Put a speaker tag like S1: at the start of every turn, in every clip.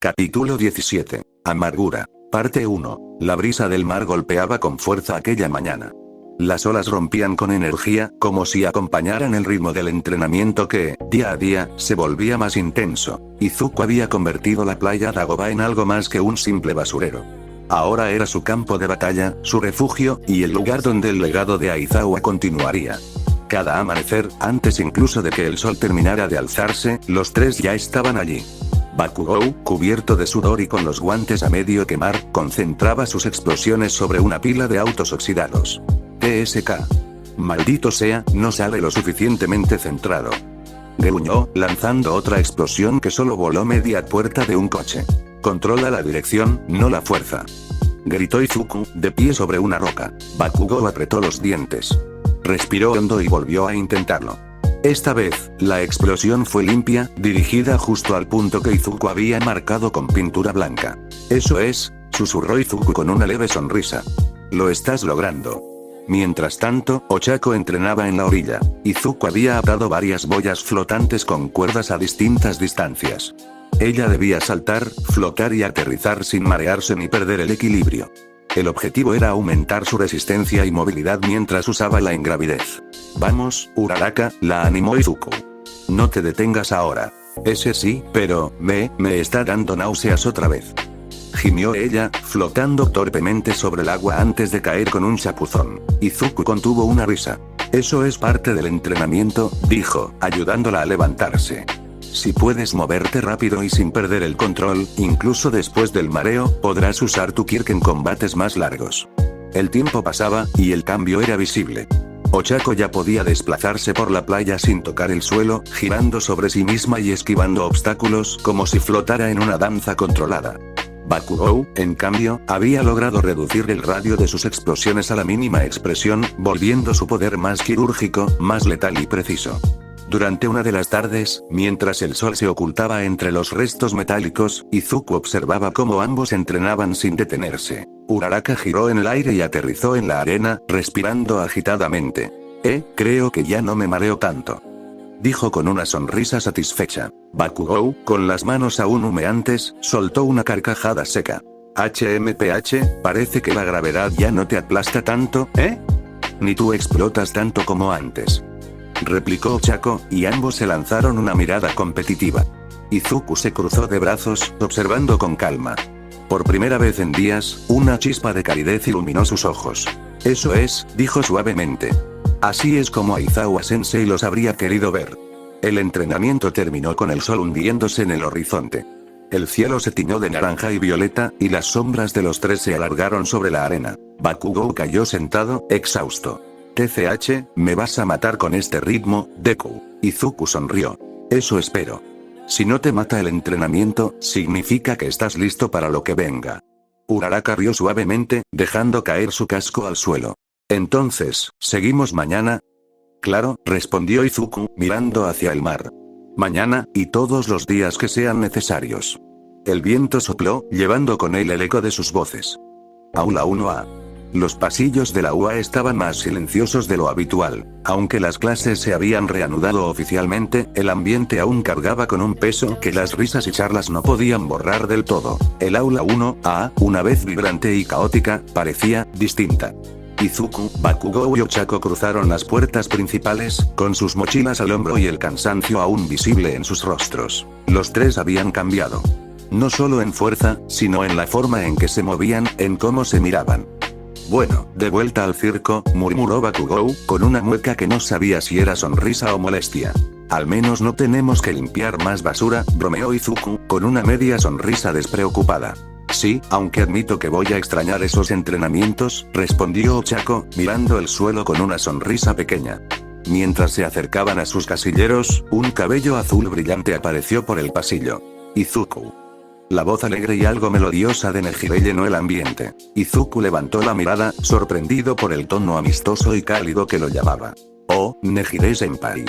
S1: Capítulo 17. Amargura. Parte 1. La brisa del mar golpeaba con fuerza aquella mañana. Las olas rompían con energía, como si acompañaran el ritmo del entrenamiento que, día a día, se volvía más intenso. Izuku había convertido la playa Dagobah en algo más que un simple basurero. Ahora era su campo de batalla, su refugio, y el lugar donde el legado de Aizawa continuaría. Cada amanecer, antes incluso de que el sol terminara de alzarse, los tres ya estaban allí. Bakugou, cubierto de sudor y con los guantes a medio quemar, concentraba sus explosiones sobre una pila de autos oxidados. TSK. Maldito sea, no sale lo suficientemente centrado. Gruñó, lanzando otra explosión que solo voló media puerta de un coche. Controla la dirección, no la fuerza. Gritó Izuku, de pie sobre una roca. Bakugou apretó los dientes. Respiró hondo y volvió a intentarlo. Esta vez, la explosión fue limpia, dirigida justo al punto que Izuku había marcado con pintura blanca. Eso es, susurró Izuku con una leve sonrisa. Lo estás logrando. Mientras tanto, Ochako entrenaba en la orilla. Izuku había atado varias boyas flotantes con cuerdas a distintas distancias. Ella debía saltar, flotar y aterrizar sin marearse ni perder el equilibrio. El objetivo era aumentar su resistencia y movilidad mientras usaba la ingravidez. Vamos, Uraraka, la animó Izuku. No te detengas ahora. Ese sí, pero, me está dando náuseas otra vez. Gimió ella, flotando torpemente sobre el agua antes de caer con un chapuzón. Izuku contuvo una risa. Eso es parte del entrenamiento, dijo, ayudándola a levantarse. Si puedes moverte rápido y sin perder el control, incluso después del mareo, podrás usar tu Kirk en combates más largos. El tiempo pasaba, y el cambio era visible. Ochako ya podía desplazarse por la playa sin tocar el suelo, girando sobre sí misma y esquivando obstáculos como si flotara en una danza controlada. Bakugou, en cambio, había logrado reducir el radio de sus explosiones a la mínima expresión, volviendo su poder más quirúrgico, más letal y preciso. Durante una de las tardes, mientras el sol se ocultaba entre los restos metálicos, Izuku observaba cómo ambos entrenaban sin detenerse. Uraraka giró en el aire y aterrizó en la arena, respirando agitadamente. Creo que ya no me mareo tanto. Dijo con una sonrisa satisfecha. Bakugou, con las manos aún humeantes, soltó una carcajada seca. HMPH, parece que la gravedad ya no te aplasta tanto, ¿eh? Ni tú explotas tanto como antes. Replicó Ochako, y ambos se lanzaron una mirada competitiva. Izuku se cruzó de brazos, observando con calma. Por primera vez en días, una chispa de calidez iluminó sus ojos. Eso es, dijo suavemente. Así es como Aizawa-sensei los habría querido ver. El entrenamiento terminó con el sol hundiéndose en el horizonte. El cielo se tiñó de naranja y violeta, y las sombras de los tres se alargaron sobre la arena. Bakugou cayó sentado, exhausto. TCH, ¿me vas a matar con este ritmo, Deku? Izuku sonrió. Eso espero. Si no te mata el entrenamiento, significa que estás listo para lo que venga. Uraraka rió suavemente, dejando caer su casco al suelo. Entonces, ¿seguimos mañana? Claro, respondió Izuku, mirando hacia el mar. Mañana, y todos los días que sean necesarios. El viento sopló, llevando con él el eco de sus voces. Aula 1A. Los pasillos de la UA estaban más silenciosos de lo habitual. Aunque las clases se habían reanudado oficialmente, el ambiente aún cargaba con un peso que las risas y charlas no podían borrar del todo. El aula 1A, una vez vibrante y caótica, parecía distinta. Izuku, Bakugou y Ochako cruzaron las puertas principales, con sus mochilas al hombro y el cansancio aún visible en sus rostros. Los tres habían cambiado. No solo en fuerza, sino en la forma en que se movían, en cómo se miraban. Bueno, de vuelta al circo, murmuró Bakugou, con una mueca que no sabía si era sonrisa o molestia. Al menos no tenemos que limpiar más basura, bromeó Izuku, con una media sonrisa despreocupada. Sí, aunque admito que voy a extrañar esos entrenamientos, respondió Ochako, mirando el suelo con una sonrisa pequeña. Mientras se acercaban a sus casilleros, un cabello azul brillante apareció por el pasillo. Izuku. La voz alegre y algo melodiosa de Nejire llenó el ambiente. Izuku levantó la mirada, sorprendido por el tono amistoso y cálido que lo llamaba. Oh, Nejire-senpai.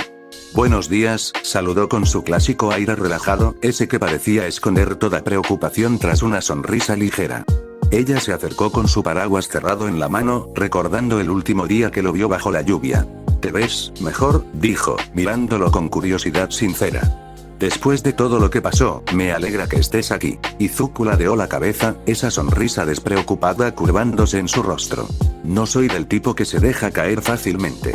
S1: Buenos días, saludó con su clásico aire relajado, ese que parecía esconder toda preocupación tras una sonrisa ligera. Ella se acercó con su paraguas cerrado en la mano, recordando el último día que lo vio bajo la lluvia. ¿Te ves mejor?, dijo, mirándolo con curiosidad sincera. Después de todo lo que pasó, me alegra que estés aquí. Izuku ladeó la cabeza, esa sonrisa despreocupada curvándose en su rostro. No soy del tipo que se deja caer fácilmente.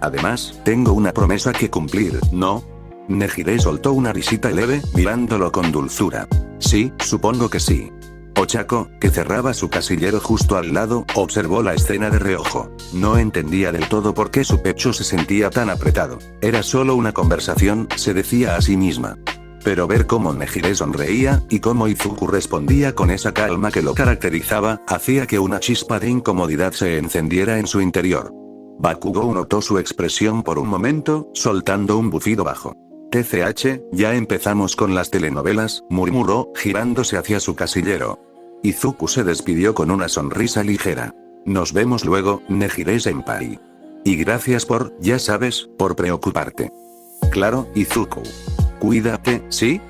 S1: Además, tengo una promesa que cumplir, ¿no? Nejire soltó una risita leve, mirándolo con dulzura. Sí, supongo que sí. Ochako, que cerraba su casillero justo al lado, observó la escena de reojo. No entendía del todo por qué su pecho se sentía tan apretado. Era solo una conversación, se decía a sí misma. Pero ver cómo Nejire sonreía, y cómo Izuku respondía con esa calma que lo caracterizaba, hacía que una chispa de incomodidad se encendiera en su interior. Bakugou notó su expresión por un momento, soltando un bufido bajo. TCH, ya empezamos con las telenovelas, murmuró, girándose hacia su casillero. Izuku se despidió con una sonrisa ligera. Nos vemos luego, Nejire-senpai. Y gracias por, ya sabes, por preocuparte. Claro, Izuku. Cuídate, ¿sí?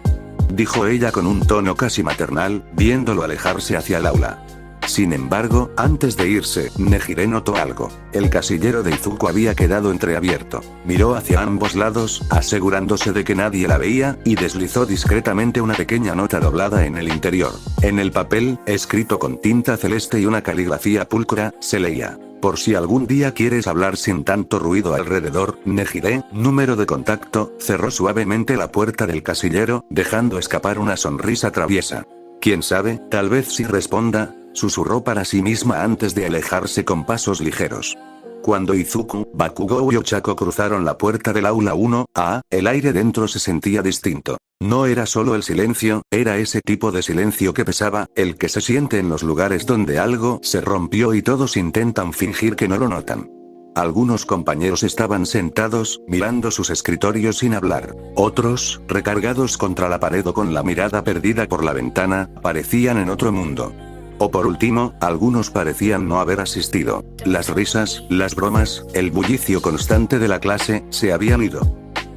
S1: Dijo ella con un tono casi maternal, viéndolo alejarse hacia el aula. Sin embargo, antes de irse, Nejire notó algo. El casillero de Izuku había quedado entreabierto. Miró hacia ambos lados, asegurándose de que nadie la veía, y deslizó discretamente una pequeña nota doblada en el interior. En el papel, escrito con tinta celeste y una caligrafía púrpura, se leía: por si algún día quieres hablar sin tanto ruido alrededor, Nejire, número de contacto. Cerró suavemente la puerta del casillero, dejando escapar una sonrisa traviesa. Quién sabe, tal vez sí responda, susurró para sí misma antes de alejarse con pasos ligeros. Cuando Izuku, Bakugou y Ochako cruzaron la puerta del aula 1A, el aire dentro se sentía distinto. No era solo el silencio, era ese tipo de silencio que pesaba, el que se siente en los lugares donde algo se rompió y todos intentan fingir que no lo notan. Algunos compañeros estaban sentados, mirando sus escritorios sin hablar. Otros, recargados contra la pared o con la mirada perdida por la ventana, parecían en otro mundo. O por último, algunos parecían no haber asistido. Las risas, las bromas, el bullicio constante de la clase, se habían ido.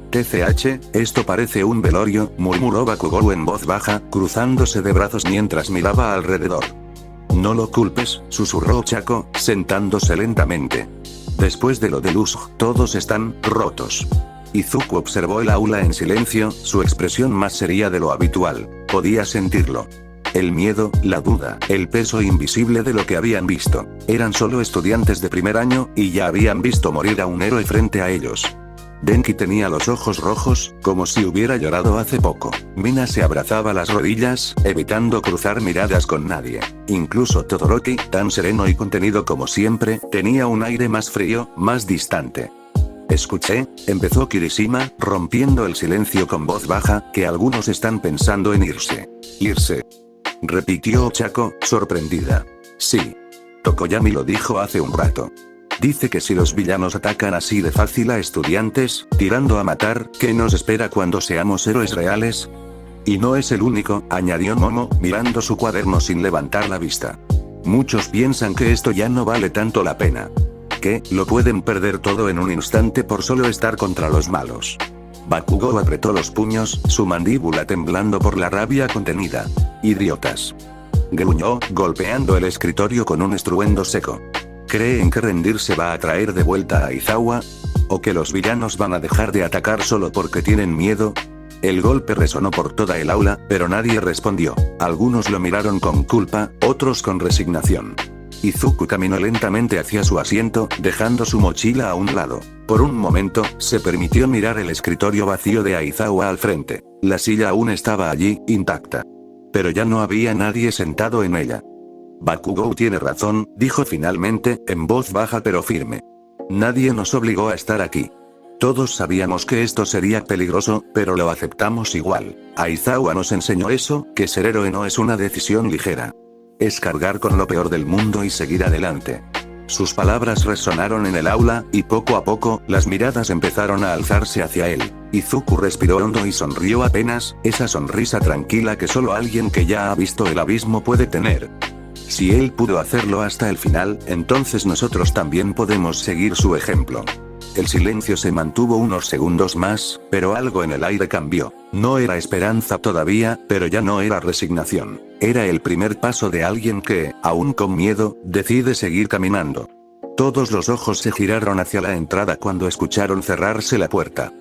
S1: TCH, esto parece un velorio, murmuró Bakugou en voz baja, cruzándose de brazos mientras miraba alrededor. No lo culpes, susurró Ochako, sentándose lentamente. Después de lo de Luz, todos están rotos. Izuku observó el aula en silencio, su expresión más seria de lo habitual. Podía sentirlo. El miedo, la duda, el peso invisible de lo que habían visto. Eran solo estudiantes de primer año, y ya habían visto morir a un héroe frente a ellos. Denki tenía los ojos rojos, como si hubiera llorado hace poco. Mina se abrazaba las rodillas, evitando cruzar miradas con nadie. Incluso Todoroki, tan sereno y contenido como siempre, tenía un aire más frío, más distante. Escuché, empezó Kirishima, rompiendo el silencio con voz baja, que algunos están pensando en irse. Irse. Repitió Ochako, sorprendida. Sí. Tokoyami lo dijo hace un rato. Dice que si los villanos atacan así de fácil a estudiantes, tirando a matar, ¿qué nos espera cuando seamos héroes reales? Y no es el único, añadió Momo, mirando su cuaderno sin levantar la vista. Muchos piensan que esto ya no vale tanto la pena. Que, lo pueden perder todo en un instante por solo estar contra los malos. Bakugou apretó los puños, su mandíbula temblando por la rabia contenida. Idiotas. Gruñó, golpeando el escritorio con un estruendo seco. ¿Creen que rendirse va a traer de vuelta a Aizawa? ¿O que los villanos van a dejar de atacar solo porque tienen miedo? El golpe resonó por toda el aula, pero nadie respondió. Algunos lo miraron con culpa, otros con resignación. Izuku caminó lentamente hacia su asiento, dejando su mochila a un lado. Por un momento, se permitió mirar el escritorio vacío de Aizawa al frente. La silla aún estaba allí, intacta. Pero ya no había nadie sentado en ella. Bakugou tiene razón, dijo finalmente, en voz baja pero firme. Nadie nos obligó a estar aquí. Todos sabíamos que esto sería peligroso, pero lo aceptamos igual. Aizawa nos enseñó eso, que ser héroe no es una decisión ligera. Es cargar con lo peor del mundo y seguir adelante. Sus palabras resonaron en el aula, y poco a poco, las miradas empezaron a alzarse hacia él. Izuku respiró hondo y sonrió apenas, esa sonrisa tranquila que solo alguien que ya ha visto el abismo puede tener. Si él pudo hacerlo hasta el final, entonces nosotros también podemos seguir su ejemplo. El silencio se mantuvo unos segundos más, pero algo en el aire cambió. No era esperanza todavía, pero ya no era resignación. Era el primer paso de alguien que, aún con miedo, decide seguir caminando. Todos los ojos se giraron hacia la entrada cuando escucharon cerrarse la puerta.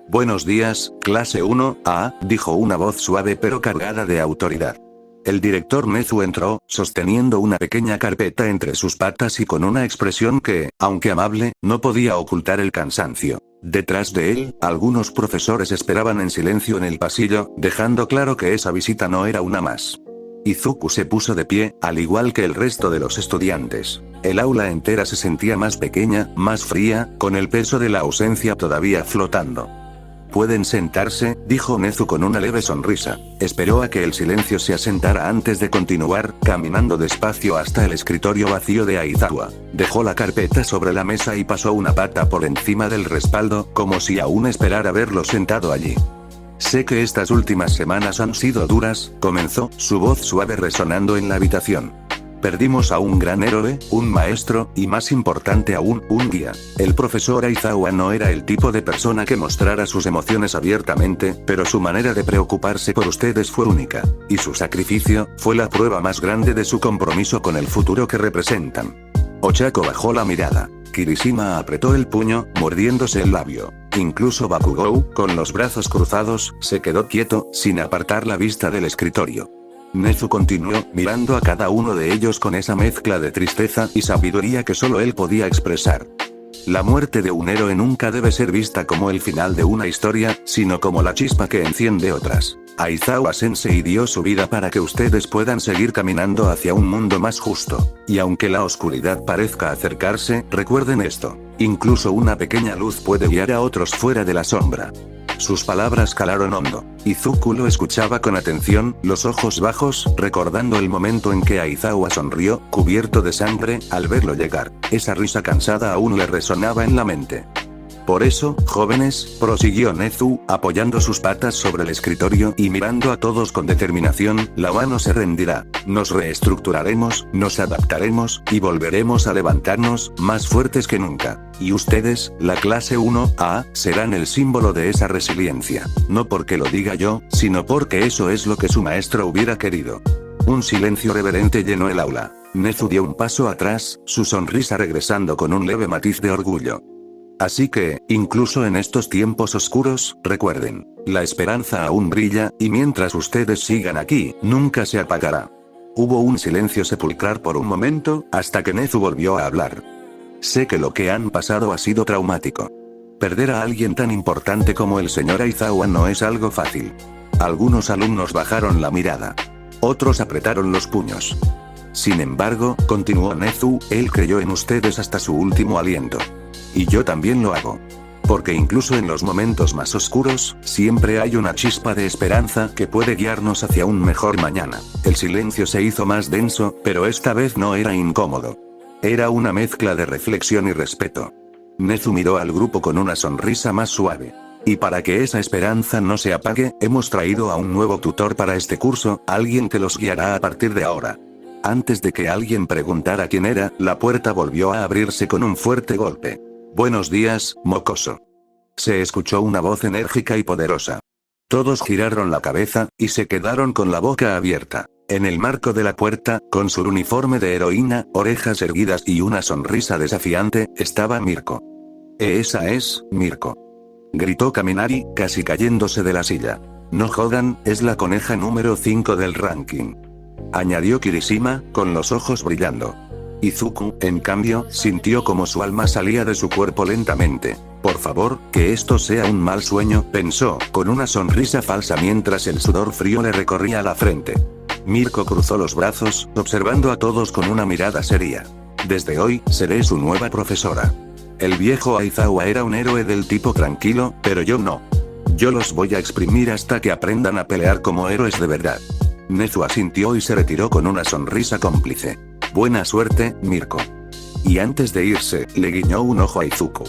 S1: Buenos días, clase 1A, dijo una voz suave pero cargada de autoridad. El director Nezu entró, sosteniendo una pequeña carpeta entre sus patas y con una expresión que, aunque amable, no podía ocultar el cansancio. Detrás de él, algunos profesores esperaban en silencio en el pasillo, dejando claro que esa visita no era una más. Izuku se puso de pie, al igual que el resto de los estudiantes. El aula entera se sentía más pequeña, más fría, con el peso de la ausencia todavía flotando. «Pueden sentarse», dijo Nezu con una leve sonrisa. Esperó a que el silencio se asentara antes de continuar, caminando despacio hasta el escritorio vacío de Aizawa. Dejó la carpeta sobre la mesa y pasó una pata por encima del respaldo, como si aún esperara verlo sentado allí. «Sé que estas últimas semanas han sido duras», comenzó, su voz suave resonando en la habitación. «Perdimos a un gran héroe, un maestro, y más importante aún, un guía. El profesor Aizawa no era el tipo de persona que mostrara sus emociones abiertamente, pero su manera de preocuparse por ustedes fue única. Y su sacrificio, fue la prueba más grande de su compromiso con el futuro que representan». Ochako bajó la mirada. Kirishima apretó el puño, mordiéndose el labio. Incluso Bakugou, con los brazos cruzados, se quedó quieto, sin apartar la vista del escritorio. Nezu continuó, mirando a cada uno de ellos con esa mezcla de tristeza y sabiduría que solo él podía expresar. La muerte de un héroe nunca debe ser vista como el final de una historia, sino como la chispa que enciende otras. Aizawa Sensei dio su vida para que ustedes puedan seguir caminando hacia un mundo más justo. Y aunque la oscuridad parezca acercarse, recuerden esto. Incluso una pequeña luz puede guiar a otros fuera de la sombra. Sus palabras calaron hondo. Izuku lo escuchaba con atención, los ojos bajos, recordando el momento en que Aizawa sonrió, cubierto de sangre, al verlo llegar. Esa risa cansada aún le resonaba en la mente. «Por eso, jóvenes», prosiguió Nezu, apoyando sus patas sobre el escritorio y mirando a todos con determinación, «la Wano se rendirá. Nos reestructuraremos, nos adaptaremos, y volveremos a levantarnos, más fuertes que nunca. Y ustedes, la clase 1A, serán el símbolo de esa resiliencia. No porque lo diga yo, sino porque eso es lo que su maestro hubiera querido». Un silencio reverente llenó el aula. Nezu dio un paso atrás, su sonrisa regresando con un leve matiz de orgullo. «Así que, incluso en estos tiempos oscuros, recuerden, la esperanza aún brilla, y mientras ustedes sigan aquí, nunca se apagará». Hubo un silencio sepulcral por un momento, hasta que Nezu volvió a hablar. «Sé que lo que han pasado ha sido traumático. Perder a alguien tan importante como el señor Aizawa no es algo fácil». Algunos alumnos bajaron la mirada. Otros apretaron los puños. «Sin embargo», continuó Nezu, «él creyó en ustedes hasta su último aliento. Y yo también lo hago. Porque incluso en los momentos más oscuros, siempre hay una chispa de esperanza que puede guiarnos hacia un mejor mañana». El silencio se hizo más denso, pero esta vez no era incómodo. Era una mezcla de reflexión y respeto. Nezu miró al grupo con una sonrisa más suave. «Y para que esa esperanza no se apague, hemos traído a un nuevo tutor para este curso, alguien que los guiará a partir de ahora». Antes de que alguien preguntara quién era, la puerta volvió a abrirse con un fuerte golpe. «Buenos días, mocoso». Se escuchó una voz enérgica y poderosa. Todos giraron la cabeza, y se quedaron con la boca abierta. En el marco de la puerta, con su uniforme de heroína, orejas erguidas y una sonrisa desafiante, estaba Mirko. «Esa es, Mirko», gritó Kaminari, casi cayéndose de la silla. «No jodan, es la coneja número 5 del ranking», añadió Kirishima, con los ojos brillando. Izuku, en cambio, sintió como su alma salía de su cuerpo lentamente. «Por favor, que esto sea un mal sueño», pensó, con una sonrisa falsa mientras el sudor frío le recorría la frente. Mirko cruzó los brazos, observando a todos con una mirada seria. «Desde hoy, seré su nueva profesora. El viejo Aizawa era un héroe del tipo tranquilo, pero yo no. Yo los voy a exprimir hasta que aprendan a pelear como héroes de verdad». Nezu asintió y se retiró con una sonrisa cómplice. «Buena suerte, Mirko». Y antes de irse, le guiñó un ojo a Izuku.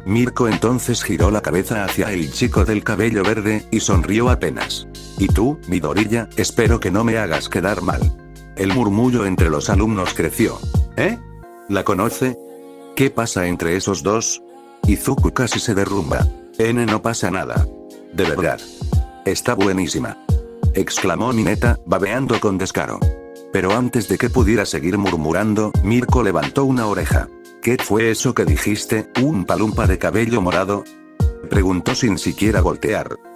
S1: Mirko entonces giró la cabeza hacia el chico del cabello verde, y sonrió apenas. «Y tú, Midoriya, espero que no me hagas quedar mal». El murmullo entre los alumnos creció. «¿Eh? ¿La conoce? ¿Qué pasa entre esos dos?» Izuku casi se derrumba. No pasa nada. De verdad. Está buenísima», exclamó Mineta, babeando con descaro. Pero antes de que pudiera seguir murmurando, Mirko levantó una oreja. «¿Qué fue eso que dijiste, un palumpa de cabello morado?» Preguntó sin siquiera voltear.